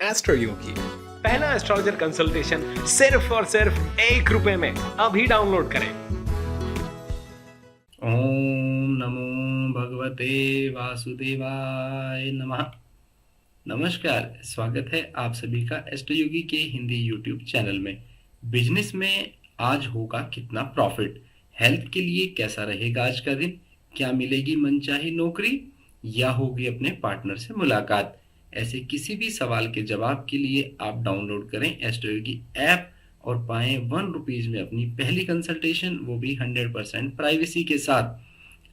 Astro योगी। पहला astrologer consultation सिर्फ और सिर्फ ₹1 में। अभी डाउनलोड करें। ओम नमो भगवते वासुदेवाय नमः। नमस्कार, स्वागत है आप सभी का एस्ट्रो योगी के हिंदी यूट्यूब चैनल में। बिजनेस में आज होगा कितना प्रॉफिट, हेल्थ के लिए कैसा रहेगा आज का दिन, क्या मिलेगी मनचाही नौकरी या होगी अपने पार्टनर से मुलाकात, ऐसे किसी भी सवाल के जवाब के लिए आप डाउनलोड करें एस्ट्रो योगी ऐप और पाएं ₹1 में अपनी पहली कंसल्टेशन, वो भी 100% प्राइवेसी के साथ।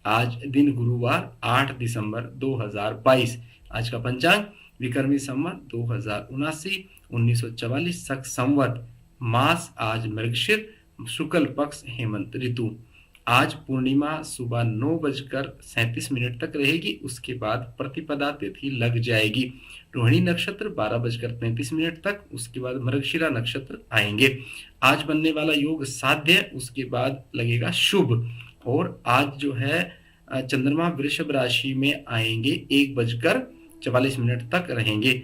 आज दिन गुरुवार 8 दिसंबर 2022। आज का पंचांग विक्रमी संवत 2079 1944 शक संवत। मास आज मृगशिर, शुक्ल पक्ष हेमंत ऋतु। आज पूर्णिमा सुबह 9:37 तक रहेगी, उसके बाद प्रतिपदा तिथि लग जाएगी। रोहिणी नक्षत्र 12:35 तक, उसके बाद मृगशिरा नक्षत्र आएंगे। आज बनने वाला योग साध्य, उसके बाद लगेगा शुभ। और आज जो है चंद्रमा वृषभ राशि में आएंगे, 1:44 तक रहेंगे।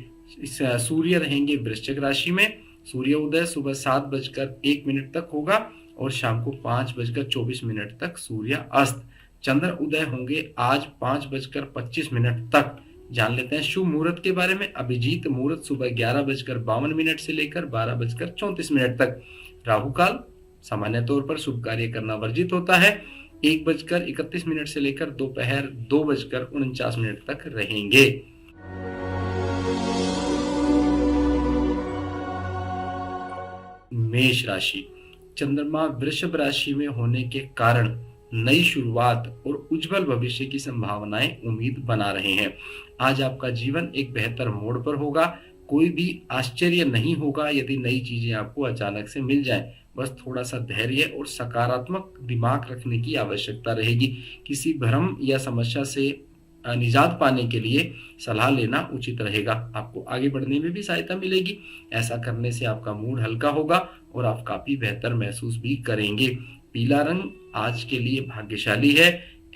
सूर्य रहेंगे वृश्चिक राशि में। सूर्य उदय सुबह 7:01 तक होगा और शाम को 5:24 तक सूर्य अस्त। चंद्र उदय होंगे आज 5:25 तक। जान लेते हैं शुभ मुहूर्त के बारे में। अभिजीत मुहूर्त सुबह 11:52 से लेकर 12:34 तक। राहु काल सामान्य तौर पर शुभ कार्य करना वर्जित होता है। 1:31 से लेकर दोपहर 2:49 तक रहेंगे। मेष राशि, चंद्रमा वृषभ राशि में होने के कारण नई शुरुआत और उज्जवल भविष्य की संभावनाएं उम्मीद बना रहे हैं। आज आपका जीवन एक बेहतर मोड़ पर होगा। कोई भी आश्चर्य नहीं होगा यदि नई चीजें आपको अचानक से मिल जाएं। बस थोड़ा सा धैर्य और सकारात्मक दिमाग रखने की आवश्यकता रहेगी। किसी भ्रम या समस्या से निजात पाने के लिए सलाह लेना उचित रहेगा। आपको आगे बढ़ने में भी सहायता मिलेगी। ऐसा करने से आपका मूड हल्का होगा और आप काफी बेहतर महसूस भी करेंगे। पीला रंग आज के लिए भाग्यशाली है।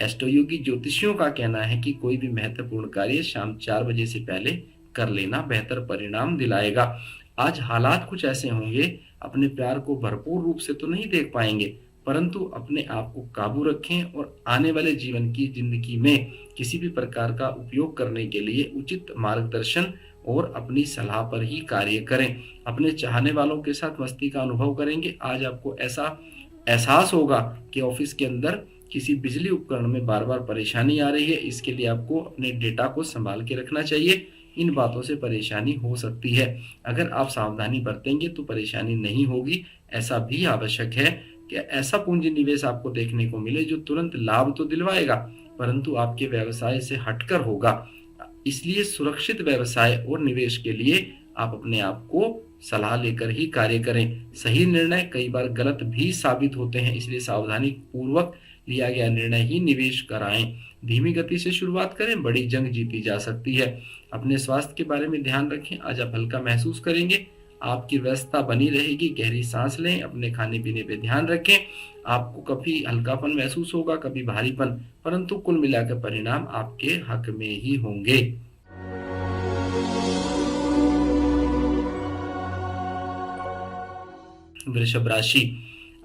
एस्ट्रो योगी ज्योतिषियों का कहना है कि कोई भी महत्वपूर्ण कार्य शाम 4 बजे से पहले कर लेना बेहतर परिणाम दिलाएगा। आज हालात कुछ ऐसे होंगे, अपने प्यार को भरपूर रूप से तो नहीं देख पाएंगे, परंतु अपने आप को काबू रखें और आने वाले जीवन की जिंदगी में किसी भी प्रकार का उपयोग करने के लिए उचित मार्गदर्शन और अपनी सलाह पर ही कार्य करें। अपने चाहने वालों के साथ मस्ती का अनुभव करेंगे। आज आपको ऐसा एहसास होगा कि ऑफिस के अंदर किसी बिजली उपकरण में बार बार परेशानी आ रही है। इसके लिए आपको अपने डेटा को संभाल के रखना चाहिए। इन बातों से परेशानी हो सकती है। अगर आप सावधानी बरतेंगे तो परेशानी नहीं होगी। ऐसा भी आवश्यक है कि ऐसा पूंजी निवेश आपको देखने को मिले जो तुरंत लाभ तो दिलवाएगा, परंतु आपके व्यवसाय से हटकर होगा। इसलिए सुरक्षित व्यवसाय और निवेश के लिए आप अपने आप को सलाह लेकर ही कार्य करें। सही निर्णय कई बार गलत भी साबित होते हैं, इसलिए सावधानी पूर्वक लिया गया निर्णय ही निवेश कराएं। धीमी गति से शुरुआत करें, बड़ी जंग जीती जा सकती है। अपने स्वास्थ्य के बारे में ध्यान रखें। आज आप हल्का महसूस करेंगे। आपकी व्यस्तता बनी रहेगी। गहरी सांस लें, अपने खाने पीने पे ध्यान रखें। आपको कभी हल्कापन महसूस होगा, कभी भारीपन, परंतु कुल मिलाकर परिणाम आपके हक में ही होंगे। वृषभ राशि,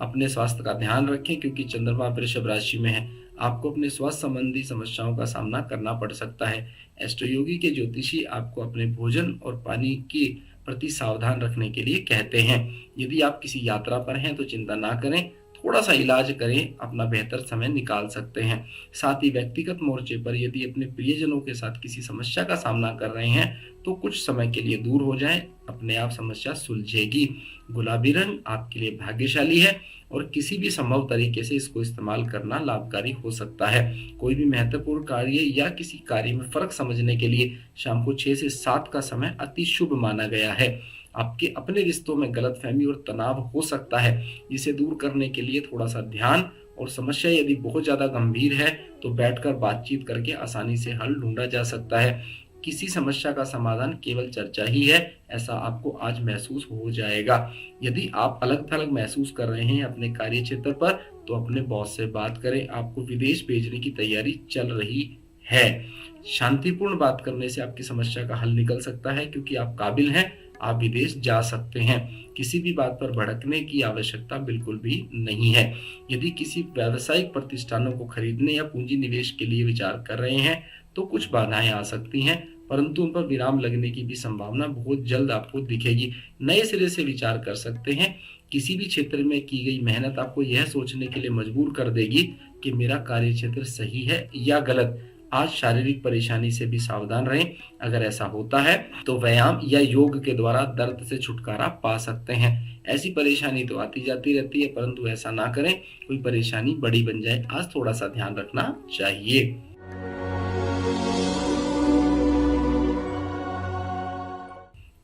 अपने स्वास्थ्य का ध्यान रखें क्योंकि चंद्रमा वृषभ राशि में है। आपको अपने स्वास्थ्य संबंधी समस्याओं का सामना करना पड़ सकता है। एस्ट्रो योगी के ज्योतिषी आपको अपने भोजन और पानी के प्रति सावधान रखने के लिए कहते हैं। यदि आप किसी यात्रा पर हैं तो चिंता ना करें, थोड़ा सा इलाज करें, अपना बेहतर समय निकाल सकते हैं। साथ ही व्यक्तिगत मोर्चे पर यदि अपने प्रियजनों के साथ किसी समस्या का सामना कर रहे हैं तो कुछ समय के लिए दूर हो जाएं, अपने आप समस्या सुलझेगी। गुलाबी रंग आपके लिए भाग्यशाली है और किसी भी संभव तरीके से इसको इस्तेमाल करना लाभकारी हो सकता है। कोई भी महत्वपूर्ण कार्य या किसी कार्य में फर्क समझने के लिए शाम को 6 से 7 का समय अति शुभ माना गया है। आपके अपने रिश्तों में गलतफहमी और तनाव हो सकता है, जिसे दूर करने के लिए थोड़ा सा ध्यान और समस्या यदि बहुत ज्यादा गंभीर है तो बैठकर बातचीत करके आसानी से हल ढूंढा जा सकता है। किसी समस्या का समाधान केवल चर्चा ही है, ऐसा आपको आज महसूस हो जाएगा। यदि आप अलग थलग महसूस कर रहे हैं अपने कार्य क्षेत्र पर तो अपने बॉस से बात करें। आपको विदेश भेजने की तैयारी चल रही है। शांतिपूर्ण बात करने से आपकी समस्या का हल निकल सकता है, क्योंकि आप काबिल हैं, आप विदेश जा सकते हैं। किसी भी बात पर भड़कने की आवश्यकता बिल्कुल भी नहीं है। यदि किसी व्यावसायिक प्रतिष्ठानों को खरीदने या पूंजी निवेश के लिए विचार कर रहे हैं तो कुछ बाधाएं आ सकती हैं, परंतु उन पर विराम लगने की भी संभावना बहुत जल्द आपको दिखेगी। नए सिरे से विचार कर सकते हैं। किसी भी क्षेत्र में की गई मेहनत आपको यह सोचने के लिए मजबूर कर देगी कि मेरा कार्य क्षेत्र सही है या गलत। आज शारीरिक परेशानी से भी सावधान रहें। अगर ऐसा होता है तो व्यायाम या योग के द्वारा दर्द से छुटकारा पा सकते हैं। ऐसी परेशानी तो आती जाती रहती है, परंतु ऐसा ना करें कोई परेशानी बड़ी बन जाए। आज थोड़ा सा ध्यान रखना चाहिए।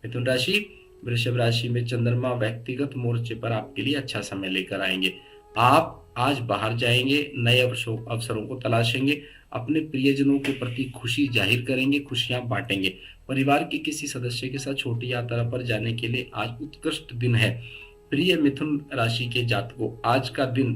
मिथुन राशि, वृषभ राशि में चंद्रमा व्यक्तिगत मोर्चे पर आपके लिए अच्छा समय लेकर आएंगे। आप आज बाहर जाएंगे, नए अवसरों को तलाशेंगे, अपने प्रियजनों के प्रति खुशी जाहिर करेंगे, खुशियां बांटेंगे। परिवार के किसी सदस्य के साथ छोटी यात्रा पर जाने के लिए आज उत्कृष्ट दिन है। प्रिय मिथुन राशि के जातकों, आज का दिन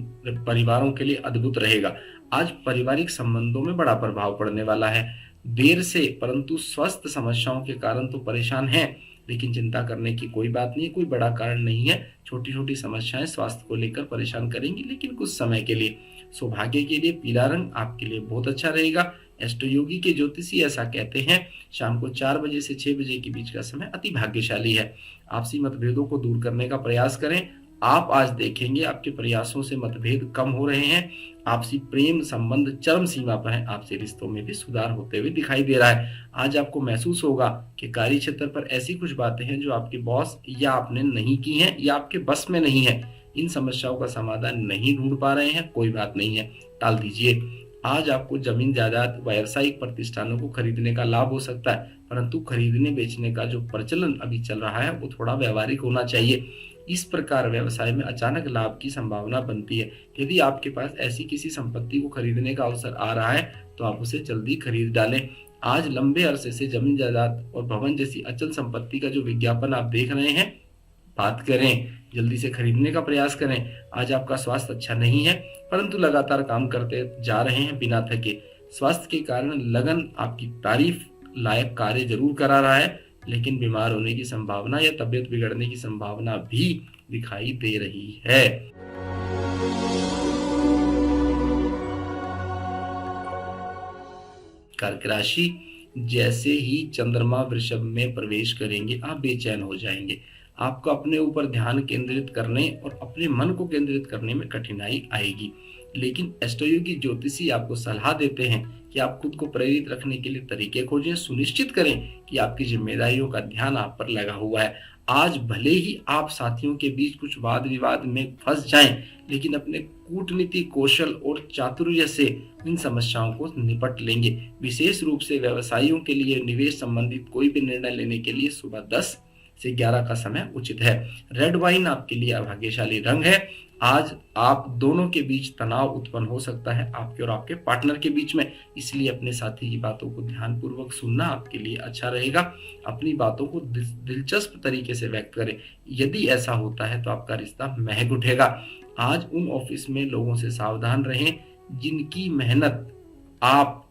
परिवारों के लिए अद्भुत रहेगा। आज पारिवारिक संबंधों में बड़ा प्रभाव पड़ने वाला है। देर से परंतु स्वास्थ्य समस्याओं के कारण तो परेशान हैं, लेकिन चिंता करने की कोई बात नहीं है, कोई बड़ा कारण नहीं है। छोटी छोटी समस्याएं स्वास्थ्य को लेकर परेशान करेंगी, लेकिन कुछ समय के लिए। सौभाग्य के लिए पीला रंग आपके लिए बहुत अच्छा रहेगा। एस्ट्रोयोगी के ज्योतिषी ऐसा कहते हैं, शाम को 4 बजे से 6 बजे के बीच का समय अति भाग्यशाली है। आपसी मतभेदों को दूर करने का प्रयास करें। आप आज देखेंगे आपके प्रयासों से मतभेद कम हो रहे हैं। आपसी प्रेम संबंध चरम सीमा पर है। आपसे रिश्तों में भी सुधार होते हुए दिखाई दे रहा है। आज आपको महसूस होगा कि कार्य क्षेत्र पर ऐसी कुछ बातें हैं जो आपके बॉस या आपने नहीं की हैं या आपके बस में नहीं है। इन समस्याओं का समाधान नहीं ढूंढ पा रहे हैं, कोई बात नहीं है, टाल दीजिए। आज आपको जमीन जायदाद व्यावसायिक प्रतिष्ठानों को खरीदने का लाभ हो सकता है, परंतु खरीदने बेचने का जो प्रचलन अभी चल रहा है वो थोड़ा व्यावहारिक होना चाहिए। इस प्रकार व्यवसाय में अचानक लाभ की संभावना बनती है। यदि आपके पास ऐसी किसी संपत्ति को खरीदने का अवसर आ रहा है तो आप उसे जल्दी खरीद डालें। आज लंबे अरसे से जमीन जायदाद और भवन जैसी अचल संपत्ति का जो विज्ञापन आप देख रहे हैं, बात करें, जल्दी से खरीदने का प्रयास करें। आज आपका स्वास्थ्य अच्छा नहीं है, परंतु लगातार काम करते जा रहे हैं बिना थके। स्वास्थ्य के कारण लगन आपकी तारीफ लायक कार्य जरूर करा रहा है, लेकिन बीमार होने की संभावना या तबीयत बिगड़ने की संभावना भी दिखाई दे रही है। कर्क राशि, जैसे ही चंद्रमा वृषभ में प्रवेश करेंगे आप बेचैन हो जाएंगे। आपको अपने ऊपर ध्यान केंद्रित करने और अपने मन को केंद्रित करने में कठिनाई आएगी, लेकिन एस्ट्रोयोगी ज्योतिषी आपको सलाह देते हैं कि आप खुद को प्रेरित रखने के लिए तरीके खोजें। सुनिश्चित करें कि आपकी जिम्मेदारियों का ध्यान आप पर लगा हुआ है। आज भले ही आप साथियों के बीच कुछ वाद विवाद में फंस जाएं, लेकिन अपने कूटनीति कौशल और चातुर्य से इन समस्याओं को निपट लेंगे। विशेष रूप से व्यवसायियों के लिए निवेश संबंधित कोई भी निर्णय लेने के लिए सुबह 10 से 11 का समय उचित है। रेड वाइन आपके लिए अभाग्यशाली रंग है। आज आप दोनों के बीच तनाव उत्पन्न हो सकता है, आपके और आपके पार्टनर के बीच में, इसलिए अपने साथी की बातों को ध्यानपूर्वक सुनना आपके लिए अच्छा रहेगा। अपनी बातों को दिलचस्प तरीके से व्यक्त करें। यदि ऐसा होता है तो आपका रिश्ता महक उठेगा। आज उन ऑफिस में लोगों से सावधान रहें जिनकी मेहनत आप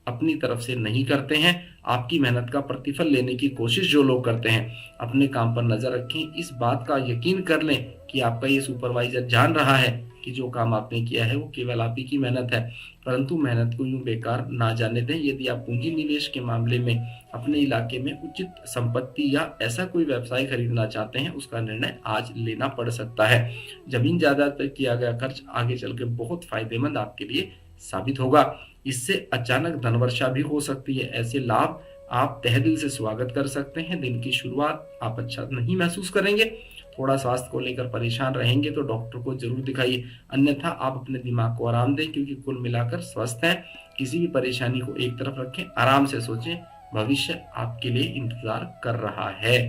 अपनी तरफ से नहीं करते हैं। आपकी मेहनत का प्रतिफल लेने की कोशिश जो लोग करते हैं, अपने काम पर नजर रखें। इस बात का यकीन कर लें कि आपका ये सुपरवाइजर जान रहा है कि जो काम आपने किया है वो केवल आप ही की मेहनत है, परंतु मेहनत को यूं बेकार ना जाने दें। यदि आप पूंजी निवेश के मामले में अपने इलाके में उचित संपत्ति या ऐसा कोई व्यवसाय खरीदना चाहते हैं, उसका निर्णय आज लेना पड़ सकता है। जमीन जायदाद पर किया गया खर्च आगे चल के बहुत फायदेमंद आपके लिए साबित होगा। इससे अचानक धनवर्षा भी हो सकती है। ऐसे लाभ आप तहे दिल से स्वागत कर सकते हैं। दिन की शुरुआत आप अच्छा नहीं महसूस करेंगे। थोड़ा स्वास्थ्य को लेकर परेशान रहेंगे तो डॉक्टर को जरूर दिखाइए, अन्यथा आप अपने दिमाग को आराम दें, क्योंकि कुल मिलाकर स्वस्थ हैं। किसी भी परेशानी को एक तरफ रखें, आराम से सोचें, भविष्य आपके लिए इंतजार कर रहा है।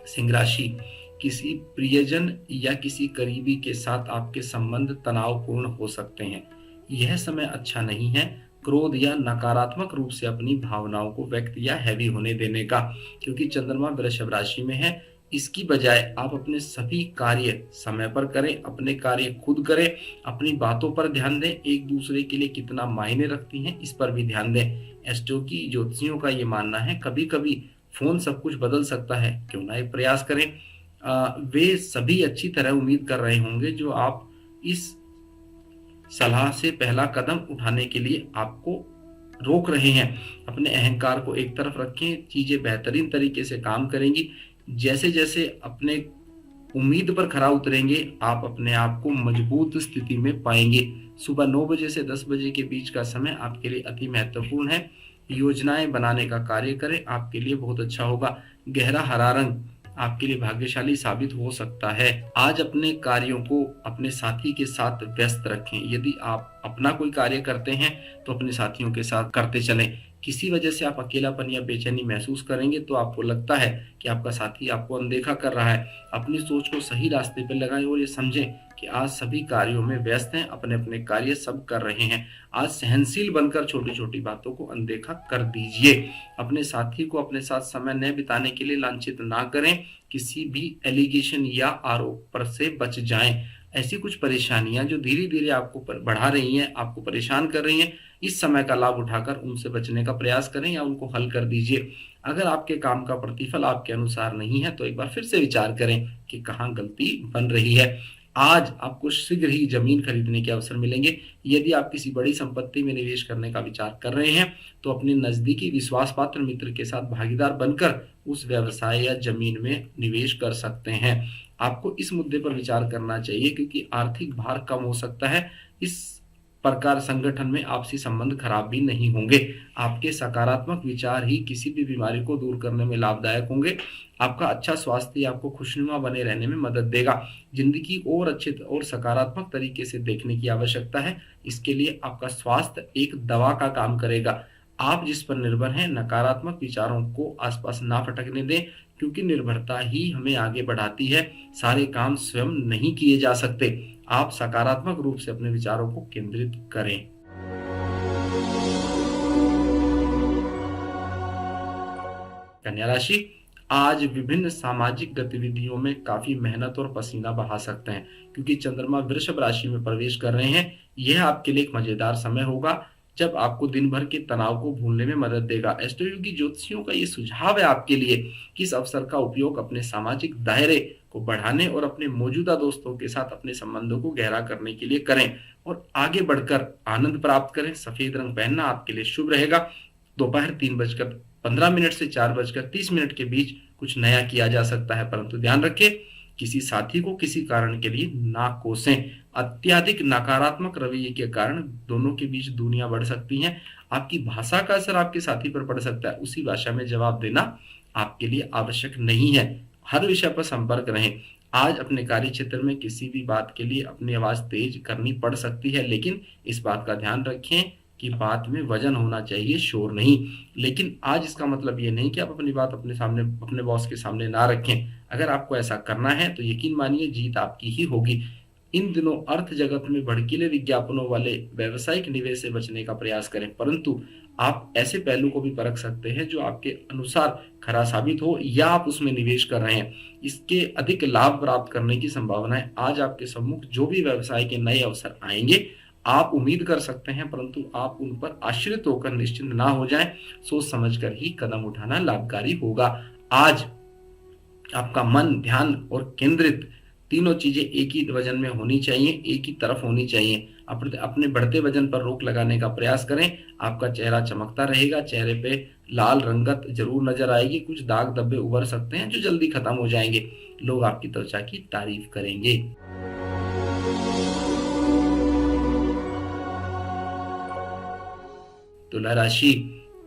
सिंह राशि, किसी प्रियजन या किसी करीबी के साथ आपके संबंध तनावपूर्ण हो सकते हैं। यह समय अच्छा नहीं है क्रोध या नकारात्मक रूप से अपनी भावनाओं को व्यक्त या हैवी होने देने का, क्योंकि चंद्रमा वृषभ राशि में है। इसकी बजाय आप अपने सभी कार्य समय पर करें, अपने कार्य खुद करें, अपनी बातों पर ध्यान दें, एक दूसरे के लिए कितना मायने रखती हैं इस पर भी ध्यान दें। एस्ट्रो की ज्योतिषियों का ये मानना है कभी कभी फोन सब कुछ बदल सकता है, क्यों ना एक प्रयास करें। वे सभी अच्छी तरह उम्मीद कर रहे होंगे जो आप इस सलाह से पहला कदम उठाने के लिए आपको रोक रहे हैं। अपने अहंकार को एक तरफ रखें, चीजें बेहतरीन तरीके से काम करेंगी। जैसे जैसे अपने उम्मीद पर खरा उतरेंगे, आप अपने आप को मजबूत स्थिति में पाएंगे। सुबह 9 बजे से 10 बजे के बीच का समय आपके लिए अति महत्वपूर्ण है। योजनाएं बनाने का कार्य करें, आपके लिए बहुत अच्छा होगा। गहरा हरा रंग आपके लिए भाग्यशाली साबित हो सकता है। आज अपने कार्यों को अपने साथी के साथ व्यस्त रखें। यदि आप अपना कोई कार्य करते हैं तो अपने साथियों के साथ करते चलें। किसी वजह से आप अकेलापन या बेचैनी महसूस करेंगे तो आपको लगता है कि आपका साथी आपको अनदेखा कर रहा है, अपनी सोच को सही रास्ते पर लगाएं और ये समझें कि आज सभी कार्यों में व्यस्त हैं, अपने अपने कार्य सब कर रहे हैं। आज सहनशील बनकर छोटी छोटी बातों को अनदेखा कर दीजिए। अपने साथी को अपने साथ समय न बिताने के लिए लांछित ना करें। किसी भी एलिगेशन या आरोप पर से बच जाएं। ऐसी कुछ परेशानियां जो धीरे धीरे आपको बढ़ा रही हैं, आपको परेशान कर रही हैं, इस समय का लाभ उठाकर उनसे बचने का प्रयास करें या उनको हल कर दीजिए। अगर आपके काम का प्रतिफल आपके अनुसार नहीं है तो एक बार फिर से विचार करें कि कहाँ गलती बन रही है। आज आपको शीघ्र ही जमीन खरीदने के अवसर मिलेंगे। यदि आप किसी बड़ी संपत्ति में निवेश करने का विचार कर रहे हैं तो अपने नजदीकी विश्वास पात्र मित्र के साथ भागीदार बनकर उस व्यवसाय या जमीन में निवेश कर सकते हैं। आपको इस मुद्दे पर विचार करना चाहिए क्योंकि आर्थिक भार कम हो सकता है। इस प्रकार संगठन में आपसी संबंध खराब भी नहीं होंगे। आपके सकारात्मक विचार ही किसी भी बीमारी को दूर करने में लाभदायक होंगे। आपका अच्छा स्वास्थ्य आपको खुशनुमा बने रहने में मदद देगा। जिंदगी और अच्छे और सकारात्मक तरीके से देखने की आवश्यकता है। इसके लिए आपका स्वास्थ्य एक दवा का काम करेगा। आप जिस पर निर्भर हैं, नकारात्मक विचारों को आसपास ना फटकने दें क्योंकि निर्भरता ही हमें आगे बढ़ाती है। सारे काम स्वयं नहीं किए जा सकते। आप सकारात्मक रूप से अपने विचारों को केंद्रित करें। कन्या राशि आज विभिन्न सामाजिक गतिविधियों में काफी मेहनत और पसीना बहा सकते हैं क्योंकि चंद्रमा वृषभ राशि में प्रवेश कर रहे हैं। यह आपके लिए एक मजेदार समय होगा जब आपको दिन भर के तनाव को भूलने में मदद देगा। एस्ट्रोयोगी ज्योतिषियों का ये सुझाव है आपके लिए कि इस अवसर का उपयोग अपने सामाजिक दायरे को बढ़ाने और अपने मौजूदा दोस्तों के साथ अपने संबंधों को गहरा करने के लिए करें और आगे बढ़कर आनंद प्राप्त करें। सफेद रंग पहनना आपके लिए शुभ रहेगा। दोपहर 3:15 से 4:30 के बीच कुछ नया किया जा सकता है, परंतु ध्यान रखें किसी साथी को किसी कारण के लिए ना कोसें। अत्यधिक नकारात्मक रवैये के कारण दोनों के बीच दूरियां बढ़ सकती हैं। आपकी भाषा का असर आपके साथी पर पड़ सकता है। उसी भाषा में जवाब देना आपके लिए आवश्यक नहीं है। हर विषय पर संपर्क रहें। आज अपने कार्य क्षेत्र में किसी भी बात के लिए अपनी आवाज तेज करनी पड़ सकती है, लेकिन इस बात का ध्यान रखें कि बात में वजन होना चाहिए, शोर नहीं। लेकिन आज इसका मतलब ये नहीं कि आप अपनी बात अपने बॉस के सामने ना रखें। अगर आपको ऐसा करना है तो यकीन मानिए जीत आपकी ही होगी। इन दिनों अर्थ जगत में भड़कीले विज्ञापनों वाले व्यावसायिक निवेश से बचने का प्रयास करें, परंतु आप ऐसे पहलू को भी परख सकते हैं जो आपके अनुसार खरा साबित हो या आप उसमें निवेश कर रहे हैं। इसके अधिक लाभ प्राप्त करने की संभावना है। आज आपके सम्मुख जो भी व्यवसाय के नए अवसर आएंगे आप उम्मीद कर सकते हैं, परंतु आप उन पर आश्रित होकर निश्चिंत ना हो जाएं। सोच समझकर ही कदम उठाना लाभकारी होगा। आज आपका मन, ध्यान और केंद्रित तीनों चीजें एक ही वजन में होनी चाहिए, एक ही तरफ होनी चाहिए। अपने बढ़ते वजन पर रोक लगाने का प्रयास करें। आपका चेहरा चमकता रहेगा। चेहरे पे लाल रंगत जरूर नजर आएगी। कुछ दाग धब्बे उभर सकते हैं जो जल्दी खत्म हो जाएंगे। लोग आपकी त्वचा की तारीफ करेंगे। तुला राशि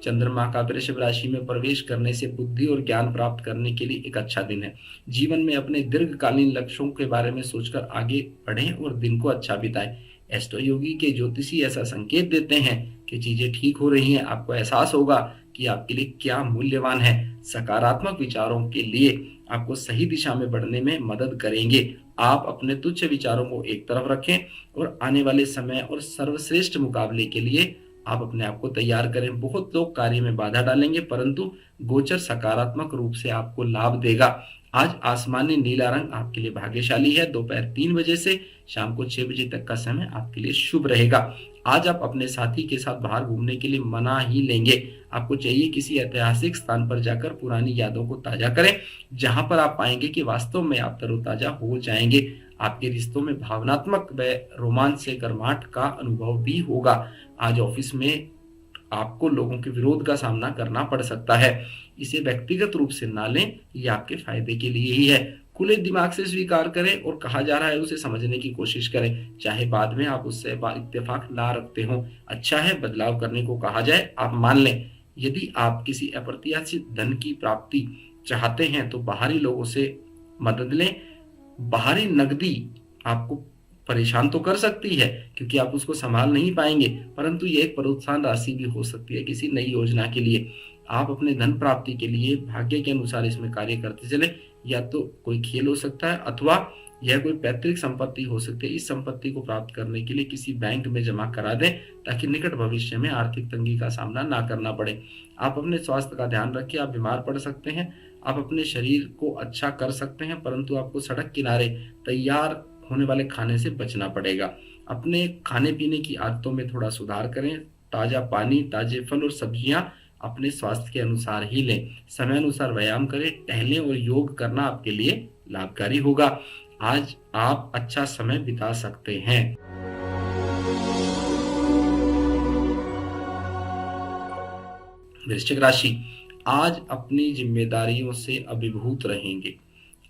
चंद्रमा का वृषभ राशि में प्रवेश करने से बुद्धि और ज्ञान प्राप्त करने के लिए एक अच्छा दिन है। जीवन में अपने दीर्घकालीन लक्ष्यों के बारे में सोचकर आगे बढ़ें और दिन को अच्छा बिताएं। एस्ट्रो योगी के ज्योतिषी ऐसा संकेत देते हैं कि चीजें ठीक हो रही हैं। आपको एहसास होगा कि आपके लिए क्या मूल्यवान है। सकारात्मक विचारों के लिए आपको सही दिशा में बढ़ने में मदद करेंगे। आप अपने तुच्छ विचारों को एक तरफ रखें और आने वाले समय और सर्वश्रेष्ठ मुकाबले के लिए आप अपने आप को तैयार करें। बहुत लोग कार्य में बाधा डालेंगे, परंतु गोचर सकारात्मक रूप से आपको लाभ देगा। आज आसमानी नीला रंग आपके लिए भाग्यशाली है। दोपहर 3 बजे से शाम को 6 बजे तक का समय आपके लिए शुभ रहेगा। आज आप अपने साथी के साथ बाहर घूमने के लिए मना ही लेंगे। आपको चाहिए किसी ऐतिहासिक स्थान पर जाकर पुरानी यादों को ताजा करें, जहां पर आप पाएंगे कि वास्तव में आप तरोताजा हो जाएंगे। आपके रिश्तों में भावनात्मक व रोमांच से गर्माहट का अनुभव भी होगा। आज ऑफिस में आपको लोगों के विरोध का सामना करना पड़ सकता है। इसे व्यक्तिगत रूप से ना लें, ये आपके फायदे के लिए ही है। खुले दिमाग से स्वीकार करें और कहा जा रहा है उसे समझने की कोशिश करें, चाहे बाद में आप उससे इत्तेफाक ना रखते हो। अच्छा है बदलाव करने को कहा जाए, आप मान लें। यदि आप किसी अप्रत्याशित धन की प्राप्ति चाहते हैं तो बाहरी लोगों से मदद लें। बाहरी नकदी आपको परेशान तो कर सकती है क्योंकि आप उसको संभाल नहीं पाएंगे, परंतु ये एक प्रोत्साहन राशि भी हो सकती है किसी नई योजना के लिए। आप अपने धन प्राप्ति के लिए भाग्य के अनुसार इसमें कार्य करते चले। या तो कोई खेल हो सकता है अथवा यह कोई पैतृक संपत्ति हो सकती है। इस संपत्ति को प्राप्त करने के लिए किसी बैंक में जमा करा दें ताकि निकट भविष्य में आर्थिक तंगी का सामना ना करना पड़े। आप अपने स्वास्थ्य का ध्यान रखिए, आप बीमार पड़ सकते हैं। आप अपने शरीर को अच्छा कर सकते हैं, परंतु आपको सड़क किनारे तैयार होने वाले खाने से बचना पड़ेगा। अपने खाने पीने की आदतों में थोड़ा सुधार करें। ताजा पानी, ताजे फल और सब्जियां अपने स्वास्थ्य के अनुसार ही लें। समय अनुसार व्यायाम करें, टहलें और योग करना आपके लिए लाभकारी होगा। आज आप अच्छा समय बिता सकते हैं। वृश्चिक राशि, आज अपनी जिम्मेदारियों से अभिभूत रहेंगे।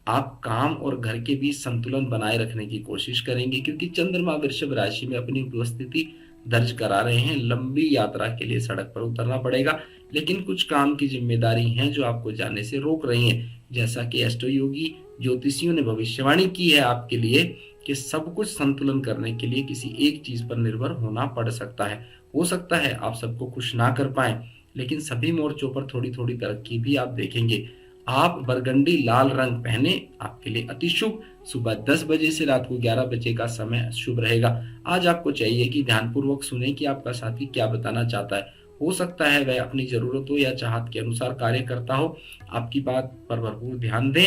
आप काम और घर के बीच संतुलन बनाए रखने की कोशिश करेंगे क्योंकि चंद्रमा वृषभ राशि में अपनी उपस्थिति दर्ज करा रहे हैं। लंबी यात्रा के लिए सड़क पर उतरना पड़ेगा, लेकिन कुछ काम की जिम्मेदारी हैं जो आपको जाने से रोक रही हैं। जैसा कि एस्ट्रो योगी ज्योतिषियों ने भविष्यवाणी की है आपके लिए कि सब कुछ संतुलन करने के लिए किसी एक चीज पर निर्भर होना पड़ सकता है। हो सकता है आप सबको खुश ना कर पाए, लेकिन सभी मोर्चों पर थोड़ी थोड़ी तरक्की भी आप देखेंगे। आप बरगंडी लाल रंग पहने, आपके लिए अति शुभ। सुबह 10 बजे से रात को 11 बजे का समय शुभ रहेगा। आज आपको चाहिए कि ध्यानपूर्वक सुने कि आपका साथी क्या बताना चाहता है। हो सकता है वह अपनी जरूरतों या चाहत के अनुसार कार्य करता हो। आपकी बात पर भरपूर ध्यान दें।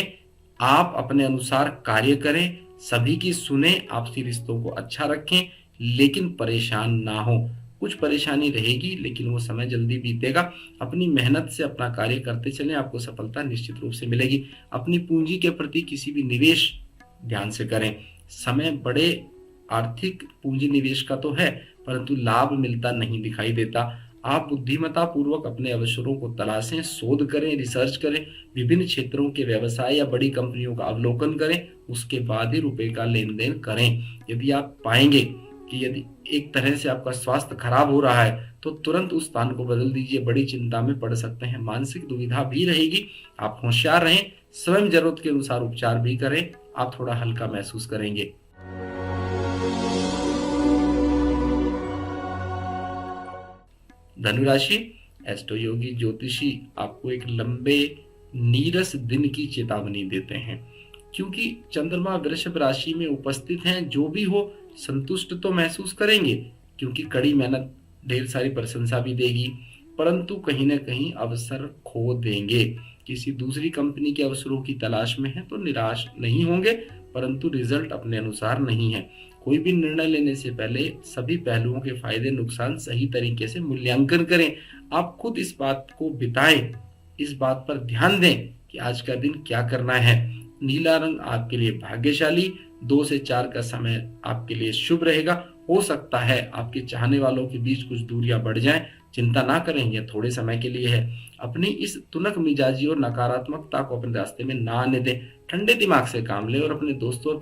आप अपने अनुसार कार्य करें, सभी की सुने, आपसी रिश्तों को अच्छा रखें, लेकिन परेशान ना हो। कुछ परेशानी रहेगी लेकिन वो समय जल्दी बीतेगा। अपनी मेहनत से अपना कार्य करते चलें, आपको सफलता निश्चित रूप से मिलेगी। अपनी पूंजी के प्रति किसी भी निवेश ध्यान से करें। समय बड़े आर्थिक पूंजी निवेश का तो है, परंतु लाभ मिलता नहीं दिखाई देता। आप बुद्धिमत्ता पूर्वक अपने अवसरों को तलाशें, शोध करें, रिसर्च करें, विभिन्न क्षेत्रों के व्यवसाय या बड़ी कंपनियों का अवलोकन करें, उसके बाद ही रुपए का लेन देन करें। यदि आप पाएंगे कि यदि एक तरह से आपका स्वास्थ्य खराब हो रहा है तो तुरंत उस स्थान को बदल दीजिए, बड़ी चिंता में पड़ सकते हैं। मानसिक दुविधा भी रहेगी, आप होशियार रहें, स्वयं जरूरत के अनुसार उपचार भी करें, आप थोड़ा हल्का महसूस करेंगे। धनुराशि, एस्ट्रो योगी ज्योतिषी आपको एक लंबे नीरस दिन की चेतावनी देते हैं क्योंकि चंद्रमा वृषभ राशि में उपस्थित हैं। जो भी हो संतुष्ट तो महसूस करेंगे क्योंकि कड़ी मेहनत ढेर सारी प्रशंसा भी देगी, परंतु कहीं ना कहीं अवसर खो देंगे। किसी दूसरी कंपनी के अवसरों की तलाश में है तो निराश नहीं होंगे, परंतु रिजल्ट अपने अनुसार नहीं है। कोई भी निर्णय लेने से पहले सभी पहलुओं के फायदे नुकसान सही तरीके से मूल्यांकन करें। आप खुद इस बात को बिताएं, इस बात पर ध्यान दें कि आज का दिन क्या करना है। नीला रंग आपके लिए भाग्यशाली, 2 से 4 का समय आपके लिए शुभ रहेगा। हो सकता है आपके चाहने वालों के बीच कुछ दूरियां बढ़ जाएं, चिंता ना करें, यह थोड़े समय के लिए है। अपनी इस तुनक मिजाजी और नकारात्मकता को अपने रास्ते में ना आने दें। ठंडे दिमाग से काम लें और अपने दोस्तों और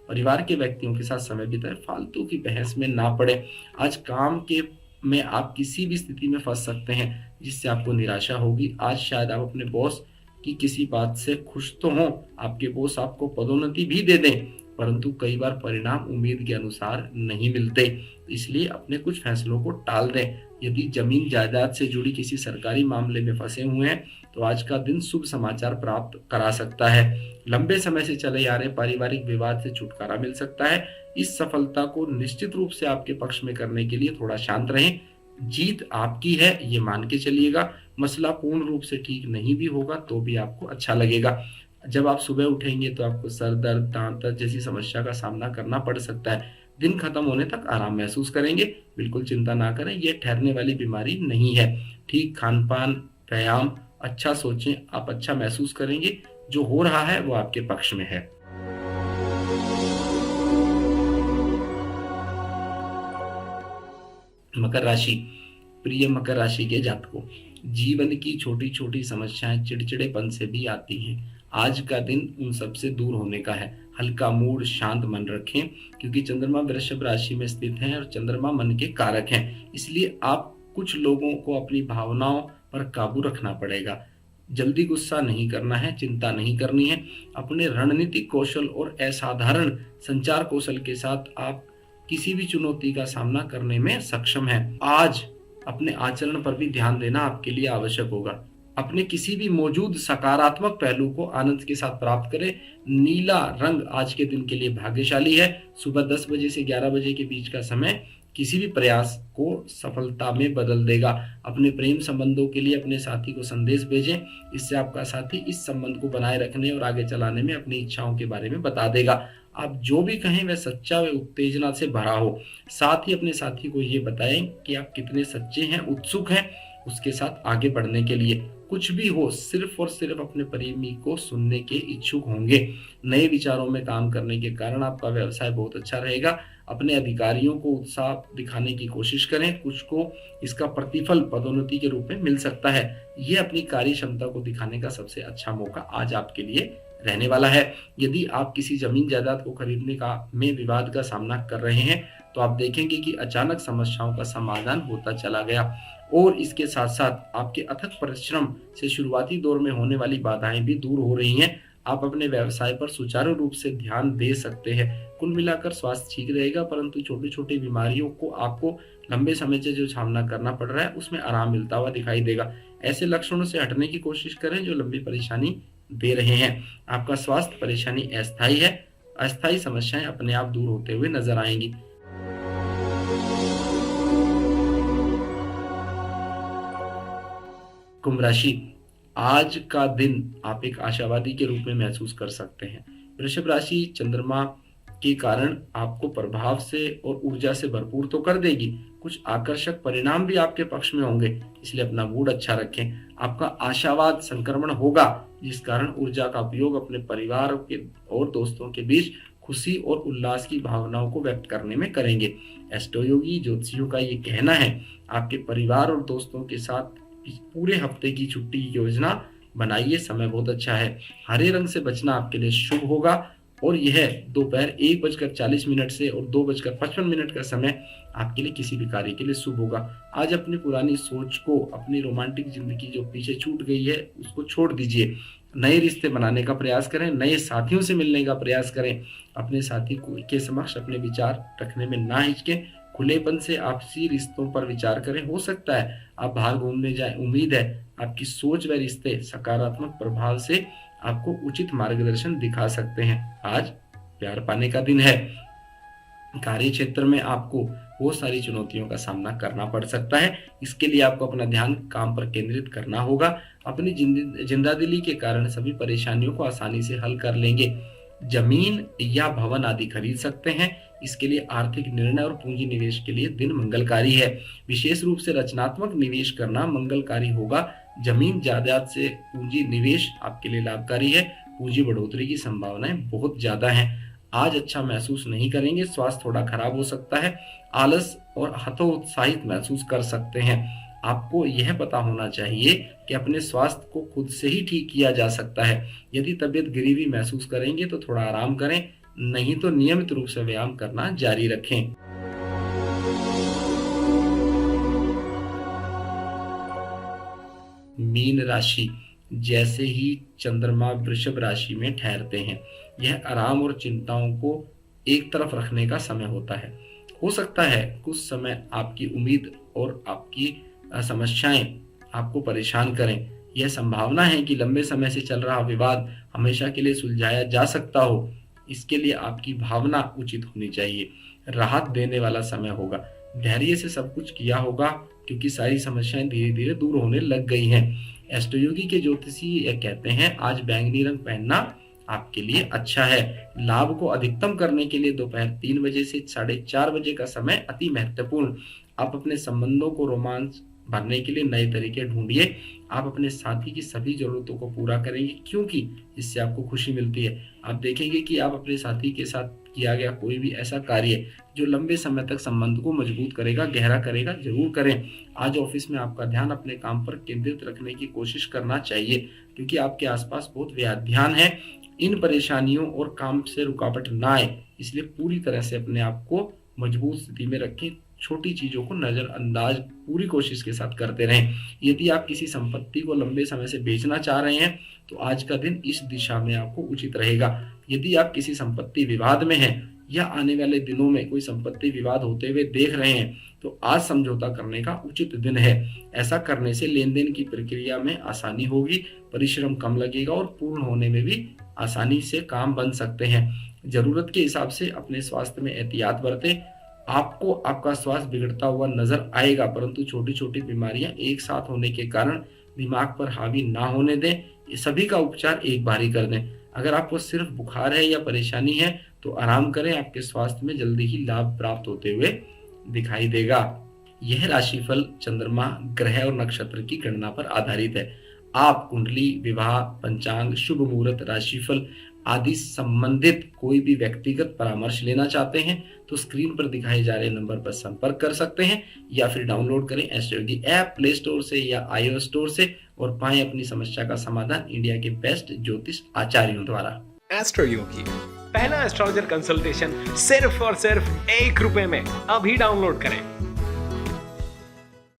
परिवार के व्यक्तियों के साथ समय बिताएं। फालतू की बहस में ना पड़े। आज काम के में आप किसी भी स्थिति में फंस सकते हैं जिससे आपको निराशा होगी। आज शायद आप अपने बॉस की किसी बात से खुश तो हों, आपके बॉस आपको पदोन्नति भी दे दें, परंतु कई बार परिणाम उम्मीद के अनुसार नहीं मिलते, इसलिए अपने कुछ फैसलों को टाल दें। यदि जमीन जायदाद से जुड़ी किसी सरकारी मामले में फंसे हुए हैं तो आज का दिन शुभ समाचार प्राप्त करा सकता है। लंबे समय से चले आ रहे पारिवारिक विवाद से छुटकारा मिल सकता है। इस सफलता को निश्चित रूप से आपके पक्ष में करने के लिए थोड़ा शांत रहें। जीत आपकी है ये मान के चलिएगा। मसला पूर्ण रूप से ठीक नहीं भी होगा तो भी आपको अच्छा लगेगा। जब आप सुबह उठेंगे तो आपको सर दर्द, दांत दर्द जैसी समस्या का सामना करना पड़ सकता है। दिन खत्म होने तक आराम महसूस करेंगे। बिल्कुल चिंता ना करें, ये ठहरने वाली बीमारी नहीं है। ठीक खान पान, व्यायाम, अच्छा सोचें, आप अच्छा महसूस करेंगे। जो हो रहा है वो आपके पक्ष में है। मकर राशि। प्रिय मकर राशि के जातकों, जीवन की छोटी छोटी समस्याएं चिड़चिड़ेपन से भी आती हैं। आज का दिन उन सब से दूर होने का है। हल्का मूड, शांत मन रखें, क्योंकि चंद्रमा वृषभ राशि में स्थित है और चंद्रमा मन के कारक हैं। इसलिए आप कुछ लोगों को अपनी भावनाओं पर काबू रखना पड़ेगा। जल्दी गुस्सा नहीं करना है, चिंता नहीं करनी है। अपने रणनीतिक कौशल और असाधारण संचार कौशल के साथ आप किसी भी चुनौती का सामना करने में सक्षम हैं। आज अपने आचरण पर भी ध्यान देना आपके लिए आवश्यक होगा। अपने किसी भी मौजूद सकारात्मक पहलू को आनंद के साथ प्राप्त करें। नीला रंग आज के दिन के लिए भाग्यशाली है। सुबह 10 बजे से 11 बजे के बीच का समय किसी भी प्रयास को सफलता में बदल देगा। अपने प्रेम संबंधों के लिए अपने साथी को संदेश भेजें। इससे आपका साथी इस संबंध को बनाए रखने और आगे चलाने में अपनी इच्छाओं के बारे में बता देगा। आप जो भी कहें वह सच्चा व उत्तेजना से भरा हो। साथ ही अपने साथी को ये बताएं कि आप कितने सच्चे हैं, उत्सुक हैं उसके साथ आगे बढ़ने के लिए। कुछ भी हो, सिर्फ और सिर्फ अपने प्रेमी को सुनने के इच्छुक होंगे। नए विचारों में काम करने के कारण आपका व्यवसाय बहुत अच्छा रहेगा। अपने अधिकारियों को उत्साह दिखाने की कोशिश करें। कुछ को इसका प्रतिफल पदोन्नति के रूप में मिल सकता है। ये अपनी कार्य क्षमता को दिखाने का सबसे अच्छा मौका आज आपके लिए रहने वाला है। यदि आप किसी जमीन जायदाद को खरीदने का में विवाद का सामना कर रहे हैं तो आप देखेंगे कि अचानक समस्याओं का समाधान होता चला गया। और इसके साथ साथ आपके अथक परिश्रम से शुरुआती दौर में होने वाली बाधाएं भी दूर हो रही हैं। आप अपने व्यवसाय पर सुचारू रूप से ध्यान दे सकते हैं। कुल मिलाकर स्वास्थ्य ठीक रहेगा, परंतु छोटी छोटी बीमारियों को आपको लंबे समय से जो सामना करना पड़ रहा है उसमें आराम मिलता हुआ दिखाई देगा। ऐसे लक्षणों से हटने की कोशिश करें जो लंबी परेशानी दे रहे हैं। आपका स्वास्थ्य परेशानी अस्थायी है। अस्थायी समस्याएं अपने आप दूर होते हुए नजर आएंगी। कुंभ राशि। आज का दिन आप एक आशावादी के रूप में महसूस कर सकते हैं। वृषभ राशि चंद्रमा के कारण आपको प्रभाव से और ऊर्जा से भरपूर तो कर देगी। कुछ आकर्षक परिणाम भी आपके पक्ष में होंगे, इसलिए अपना मूड अच्छा रखें। आपका आशावाद संक्रमण होगा, जिस कारण ऊर्जा का उपयोग अपने परिवार के और दोस्तों के बीच खुशी और उल्लास की भावनाओं को व्यक्त करने में करेंगे। एस्ट्रोयोगी ज्योतिषियों का ये कहना है, आपके परिवार और दोस्तों के साथ इस पूरे हफ्ते की छुट्टी की योजना बनाइए। समय बहुत अच्छा है। हरे रंग से बचना आपके लिए शुभ होगा और यह दोपहर 1:40 से और 2:55 का समय आपके लिए किसी भी कार्य के लिए शुभ होगा। आज अपनी पुरानी सोच को, अपनी रोमांटिक जिंदगी जो पीछे छूट गई है उसको छोड़ दीजिए। नए रिश्ते बनाने का प्रयास करें, नए साथियों से मिलने का प्रयास करें। अपने साथी के समक्ष अपने विचार रखने में ना हिचकें। खुलेपन से आपसी रिश्तों पर विचार करें। हो सकता है आप बाहर घूमने जाएं। उम्मीद है आपकी सोच व रिश्ते सकारात्मक प्रभाव से आपको उचित मार्गदर्शन दिखा सकते हैं। आज प्यार पाने का दिन है। कार्य क्षेत्र में आपको बहुत सारी चुनौतियों का सामना करना पड़ सकता है। इसके लिए आपको अपना ध्यान काम पर केंद्रित करना होगा। अपनी जिंदादिली के कारण सभी परेशानियों को आसानी से हल कर लेंगे। जमीन या भवन आदि खरीद सकते हैं। इसके लिए आर्थिक निर्णय और पूंजी निवेश के लिए दिन मंगलकारी है। विशेष रूप से रचनात्मक निवेश करना मंगलकारी होगा। जमीन जायदाद से पूंजी निवेश आपके लिए लाभकारी है। पूंजी बढ़ोतरी की संभावनाएं बहुत ज्यादा हैं। आज अच्छा महसूस नहीं करेंगे। स्वास्थ्य थोड़ा खराब हो सकता है। आलस और हतोत्साहित महसूस कर सकते हैं। आपको यह पता होना चाहिए कि अपने स्वास्थ्य को खुद से ही ठीक किया जा सकता है। यदि तबीयत गिरी हुई महसूस करेंगे तो थोड़ा आराम करें, नहीं तो नियमित रूप से व्यायाम करना जारी रखें। मीन राशि। जैसे ही चंद्रमा वृषभ राशि में ठहरते हैं, यह आराम और चिंताओं को एक तरफ रखने का समय होता है। हो सकता है कुछ समय आपकी उम्मीद और आपकी समस्याएं आपको परेशान करें। यह संभावना है कि लंबे समय से चल रहा विवाद हमेशा के लिए सुलझाया जा सकता हो। इसके लिए आपकी भावना उचित होनी चाहिए। राहत देने वाला समय होगा। धैर्य से सब कुछ किया होगा। क्योंकि सारी समस्याएं धीरे धीरे दूर होने लग गई हैं। एस्ट्रोयोगी के ज्योतिषी ये कहते हैं आज बैंगनी रंग पहनना आपके लिए अच्छा है। लाभ को अधिकतम करने के लिए दोपहर 3 बजे से 4:30 बजे का समय अति महत्वपूर्ण। आप अपने संबंधों को रोमांच भरने के लिए नए तरीके ढूंढिए। आप अपने साथी की सभी जरूरतों को पूरा करेंगे क्योंकि इससे आपको खुशी मिलती है। आप देखेंगे कि आप अपने साथी के साथ किया गया कोई भी ऐसा कार्य जो लंबे समय तक संबंध को मजबूत करेगा, गहरा करेगा, जरूर करें। आज ऑफिस में आपका ध्यान अपने काम पर केंद्रित रखने की कोशिश करना चाहिए क्योंकि आपके आसपास बहुत ध्यान है। इन परेशानियों और काम से रुकावट ना आए इसलिए पूरी तरह से अपने आप को मजबूत स्थिति में रखें। छोटी चीजों को नजरअंदाज पूरी कोशिश के साथ करते रहें। यदि आप किसी संपत्ति को लंबे समय से बेचना चाह रहे हैं तो आज का दिन इस दिशा में आपको उचित रहेगा। यदि आप किसी संपत्ति विवाद में हैं या आने वाले दिनों में कोई संपत्ति विवाद होते हुए देख रहे हैं तो आज समझौता करने का उचित दिन है। ऐसा करने से लेन देन की प्रक्रिया में आसानी होगी, परिश्रम कम लगेगा और पूर्ण होने में भी आसानी से काम बन सकते हैं। जरूरत के हिसाब से अपने स्वास्थ्य में एहतियात बरतें। आपको आपका स्वास्थ्य बिगड़ता हुआ नजर आएगा परंतु छोटी छोटी बीमारियां एक साथ होने के कारण दिमाग पर हावी ना होने दें। ये सभी का उपचार एक बार ही कर दें। अगर आपको सिर्फ बुखार है या परेशानी है तो आराम करें, आपके स्वास्थ्य में जल्दी ही लाभ प्राप्त होते हुए दिखाई देगा। यह राशिफल चंद्रमा, ग्रह और नक्षत्र की गणना पर आधारित है। आप कुंडली, विवाह, पंचांग, शुभ मुहूर्त, राशिफल आदि संबंधित कोई भी व्यक्तिगत परामर्श लेना चाहते हैं तो स्क्रीन पर दिखाए जा रहे नंबर पर संपर्क कर सकते हैं या फिर डाउनलोड करें एस्ट्रोयोगी ऐप प्ले स्टोर से या iOS स्टोर से और पाएं अपनी समस्या का समाधान इंडिया के बेस्ट ज्योतिष आचार्यों द्वारा। एस्ट्रो योगी, पहला एस्ट्रोलॉजर कंसल्टेशन सिर्फ और सिर्फ ₹1 में। अभी डाउनलोड करें।